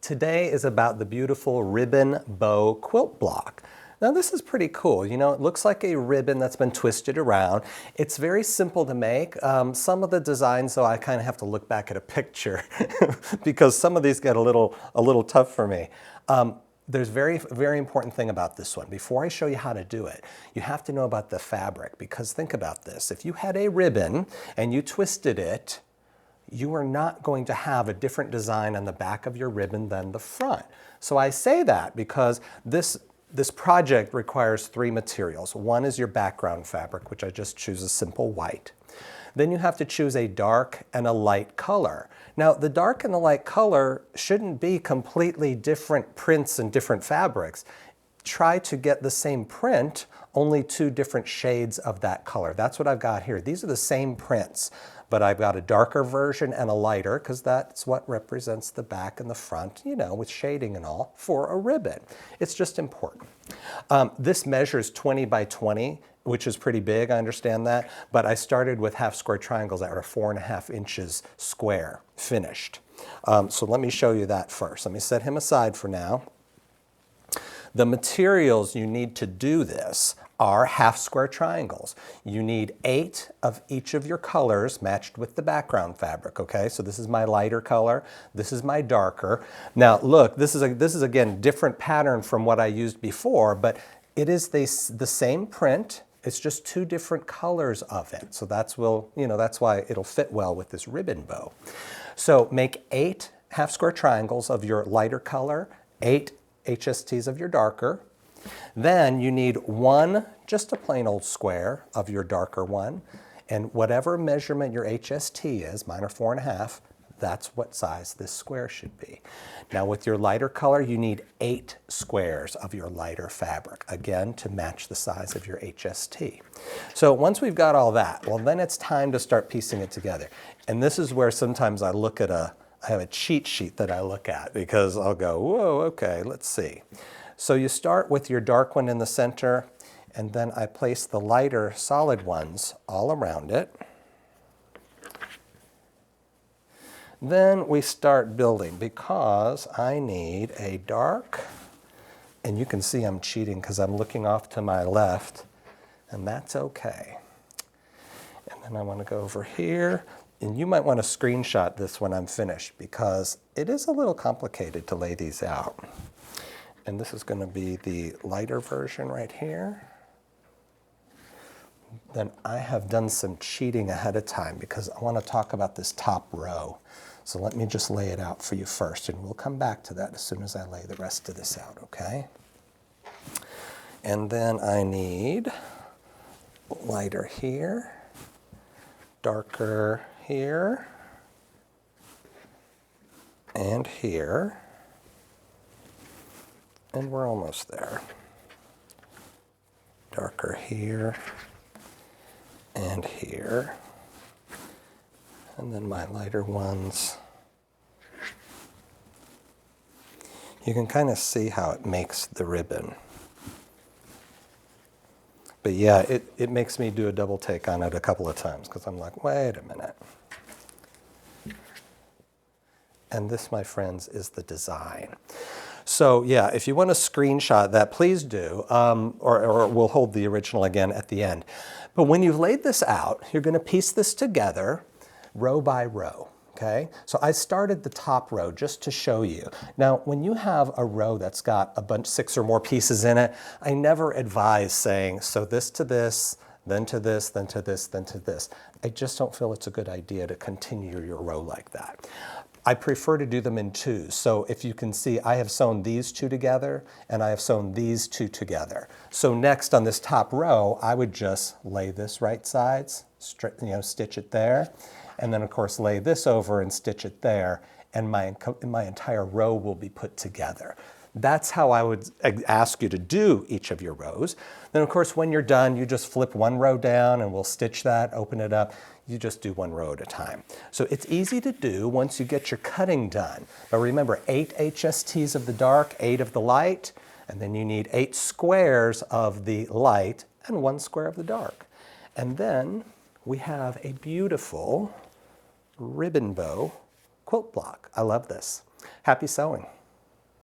Today is about the beautiful ribbon bow quilt block. Now this is pretty cool. You know, it looks like a ribbon that's been twisted around. It's very simple to make. Some of the designs, though, I kind of have to look back at a picture because some of these get a little tough for me. There's very important thing about this one. Before I show you how to do it, you have to know about the fabric, because think about this. If you had a ribbon and you twisted it, you are not going to have a different design on the back of your ribbon than the front. So I say that because this project requires 3 materials. One is your background fabric, which I just choose a simple white. Then you have to choose a dark and a light color. Now, the dark and the light color shouldn't be completely different prints and different fabrics. Try to get the same print, only 2 different shades of that color. That's what I've got here. These are the same prints, but I've got a darker version and a lighter, because that's what represents the back and the front, you know, with shading and all, for a ribbon. It's just important. This measures 20 by 20, which is pretty big, I understand that, but I started with half square triangles that are 4.5 inches square, finished. So let me show you that first. Let me set him aside for now. The materials you need to do this are half square triangles. You need 8 of each of your colors matched with the background fabric, okay? So this is my lighter color, this is my darker. Now look, this is again different pattern from what I used before, but it is the same print, it's just 2 different colors of it. So that's why it'll fit well with this ribbon bow. So make 8 half square triangles of your lighter color, 8 HSTs of your darker. Then you need 1, just a plain old square of your darker one, and whatever measurement your HST is, mine are 4.5, that's what size this square should be. Now with your lighter color, you need 8 squares of your lighter fabric, again, to match the size of your HST. So once we've got all that, well then it's time to start piecing it together. And this is where sometimes I look at I have a cheat sheet that I look at, because I'll go, whoa, okay, let's see. So you start with your dark one in the center, and then I place the lighter solid ones all around it. Then we start building, because I need a dark, and you can see I'm cheating because I'm looking off to my left, and that's okay. And then I want to go over here. And you might want to screenshot this when I'm finished, because it is a little complicated to lay these out. And this is going to be the lighter version right here. Then I have done some cheating ahead of time, because I want to talk about this top row. So let me just lay it out for you first, and we'll come back to that as soon as I lay the rest of this out, okay? And then I need lighter here, darker here, and here, and we're almost there. Darker here, and here, and then my lighter ones. You can kind of see how it makes the ribbon. But yeah, it makes me do a double take on it a couple of times, because I'm like, wait a minute. And this, my friends, is the design. So yeah, if you want to screenshot that, please do, or we'll hold the original again at the end. But when you've laid this out, you're going to piece this together row by row. Okay, so I started the top row just to show you. Now, when you have a row that's got a bunch, 6 or more pieces in it, I never advise saying, so this to this, then to this, then to this, then to this. I just don't feel it's a good idea to continue your row like that. I prefer to do them in 2s. So if you can see, I have sewn these 2 together, and I have sewn these 2 together. So next on this top row, I would just lay this right sides, stitch it there, and then of course lay this over and stitch it there, and my entire row will be put together. That's how I would ask you to do each of your rows. Then of course when you're done, you just flip one row down and we'll stitch that, open it up. You just do one row at a time. So it's easy to do once you get your cutting done. But remember, 8 HSTs of the dark, 8 of the light, and then you need 8 squares of the light and 1 square of the dark. And then we have a beautiful ribbon bow quilt block. I love this. Happy sewing.